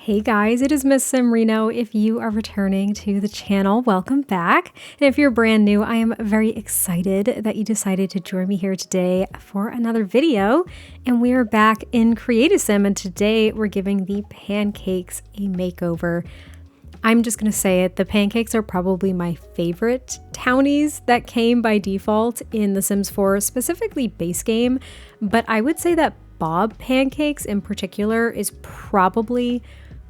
Hey guys, it is MissSimReno. If you are returning to the channel, welcome back. And if you're brand new, I am very excited that you decided to join me here today for another video. And we are back in Creative Sim, and today we're giving the pancakes a makeover. I'm just going to say it, the pancakes are probably my favorite townies that came by default in The Sims 4, specifically base game. But I would say that Bob Pancakes in particular is probably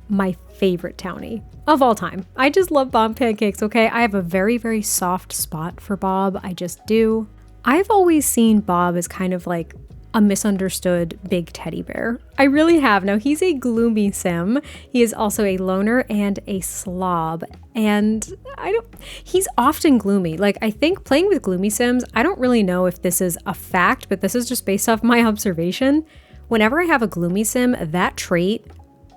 my favorite townie of all time. I just love Bob Pancakes, okay? I have a very, very soft spot for Bob. I just do. I've always seen Bob as kind of like a misunderstood big teddy bear. I really have. Now, he's a gloomy sim. He is also a loner and a slob. And he's often gloomy. Like, I think playing with gloomy sims, I don't really know if this is a fact, but this is just based off my observation. Whenever I have a gloomy sim, that trait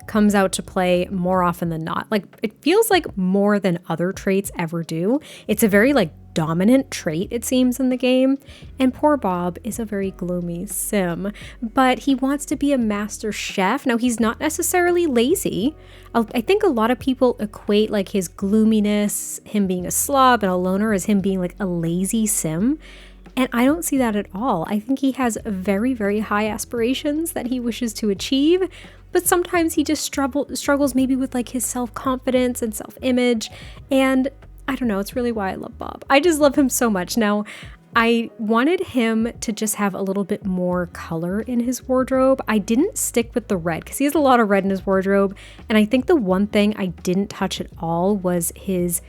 comes out to play more often than not. Like, it feels like more than other traits ever do. It's a very like dominant trait, it seems, in the game. And poor Bob is a very gloomy sim, but he wants to be a master chef. Now, he's not necessarily lazy. I think a lot of people equate like his gloominess, him being a slob and a loner, as him being like a lazy sim. And I don't see that at all. I think he has very, very high aspirations that he wishes to achieve, but sometimes he just struggles maybe with like his self-confidence and self-image. And I don't know, it's really why I love Bob. I just love him so much. Now, I wanted him to just have a little bit more color in his wardrobe. I didn't stick with the red because he has a lot of red in his wardrobe. And I think the one thing I didn't touch at all was his,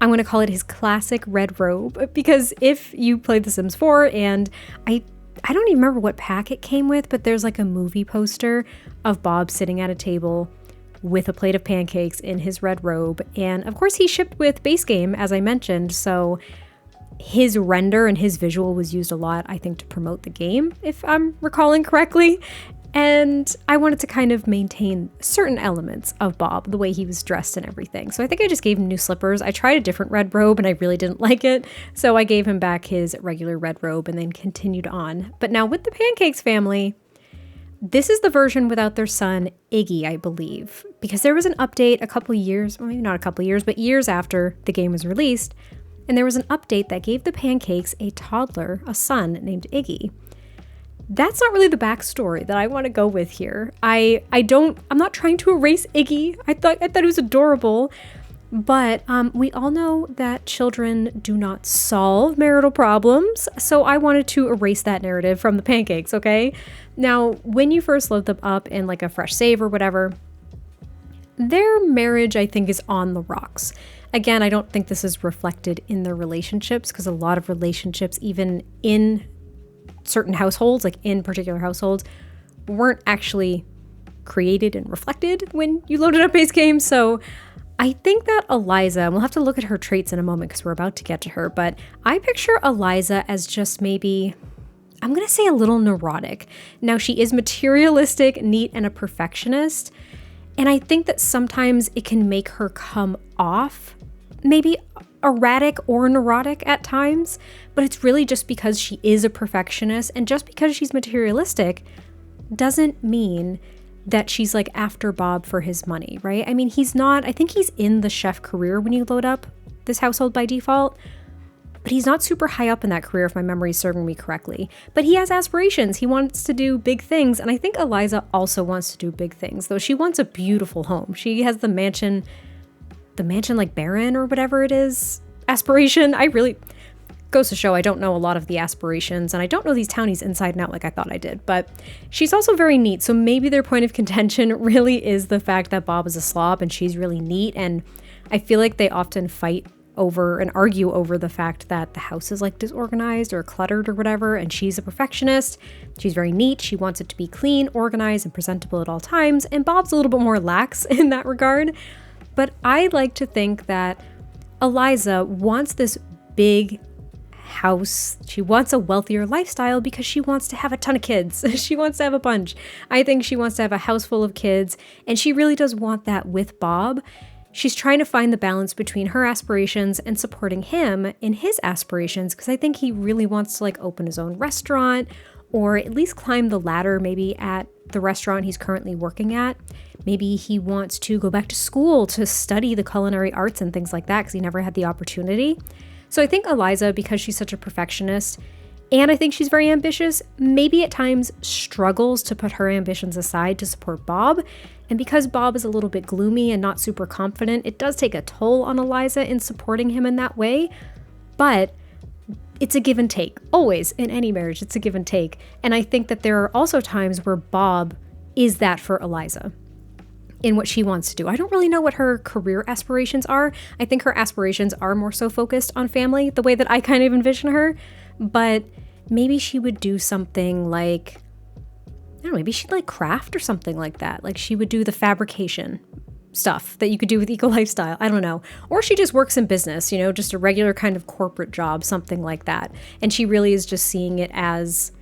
I'm going to call it his classic red robe, because if you played The Sims 4, and I don't even remember what pack it came with, but there's like a movie poster of Bob sitting at a table with a plate of pancakes in his red robe. And of course he shipped with base game, as I mentioned, so his render and his visual was used a lot, I think, to promote the game, if I'm recalling correctly. And I wanted to kind of maintain certain elements of Bob, the way he was dressed and everything. So I think I just gave him new slippers. I tried a different red robe and I really didn't like it. So I gave him back his regular red robe and then continued on. But now with the Pancakes family, this is the version without their son, Iggy, I believe. Because there was an update a couple years, well, maybe not a couple years, but years after the game was released. And there was an update that gave the Pancakes a toddler, a son named Iggy. That's not really the backstory that I want to go with here. I'm not trying to erase Iggy. I thought it was adorable, but we all know that children do not solve marital problems, so I wanted to erase that narrative from the Pancakes, okay? Now, when you first load them up in like a fresh save or whatever, their marriage, I think, is on the rocks. Again, I don't think this is reflected in their relationships, because a lot of relationships, even in certain households, like in particular households, weren't actually created and reflected when you loaded up base game. So I think that Eliza, and we'll have to look at her traits in a moment because we're about to get to her, but I picture Eliza as just maybe, I'm going to say, a little neurotic. Now, she is materialistic, neat, and a perfectionist. And I think that sometimes it can make her come off maybe erratic or neurotic at times, but it's really just because she is a perfectionist, and just because she's materialistic doesn't mean that she's like after Bob for his money, right? I mean, he's not, I think he's in the chef career when you load up this household by default, but he's not super high up in that career, if my memory is serving me correctly. But he has aspirations. He wants to do big things, and I think Eliza also wants to do big things, though she wants a beautiful home. She has the mansion like Baron or whatever it is aspiration. I really, goes to show I don't know a lot of the aspirations, and I don't know these townies inside and out like I thought I did, but she's also very neat. So maybe their point of contention really is the fact that Bob is a slob and she's really neat. And I feel like they often fight over and argue over the fact that the house is like disorganized or cluttered or whatever, and she's a perfectionist. She's very neat. She wants it to be clean, organized, and presentable at all times, and Bob's a little bit more lax in that regard. But I like to think that Eliza wants this big house. She wants a wealthier lifestyle because she wants to have a ton of kids. She wants to have a bunch. I think she wants to have a house full of kids, and she really does want that with Bob. She's trying to find the balance between her aspirations and supporting him in his aspirations, because I think he really wants to like open his own restaurant, or at least climb the ladder maybe at the restaurant he's currently working at. Maybe he wants to go back to school to study the culinary arts and things like that because he never had the opportunity. So I think Eliza, because she's such a perfectionist, and I think she's very ambitious, maybe at times struggles to put her ambitions aside to support Bob. And because Bob is a little bit gloomy and not super confident, it does take a toll on Eliza in supporting him in that way. But it's a give and take. Always in any marriage, it's a give and take. And I think that there are also times where Bob is that for Eliza in what she wants to do. I don't really know what her career aspirations are. I think her aspirations are more so focused on family, the way that I kind of envision her. But maybe she would do something like, I don't know, maybe she'd like craft or something like that. Like she would do the fabrication stuff that you could do with Eco Lifestyle. I don't know. Or she just works in business, you know, just a regular kind of corporate job, something like that. And she really is just seeing it as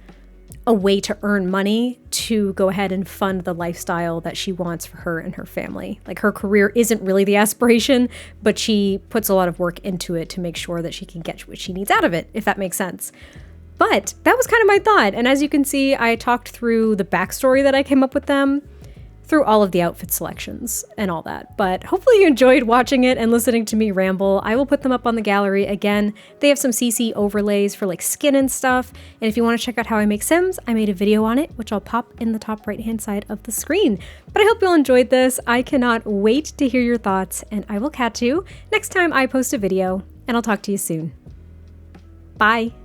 a way to earn money to go ahead and fund the lifestyle that she wants for her and her family. Like her career isn't really the aspiration, but she puts a lot of work into it to make sure that she can get what she needs out of it, if that makes sense. But that was kind of my thought. And as you can see, I talked through the backstory that I came up with them through all of the outfit selections and all that. But hopefully you enjoyed watching it and listening to me ramble. I will put them up on the gallery. Again, they have some CC overlays for like skin and stuff. And if you want to check out how I make Sims, I made a video on it, which I'll pop in the top right-hand side of the screen. But I hope you all enjoyed this. I cannot wait to hear your thoughts, and I will catch you next time I post a video, and I'll talk to you soon. Bye.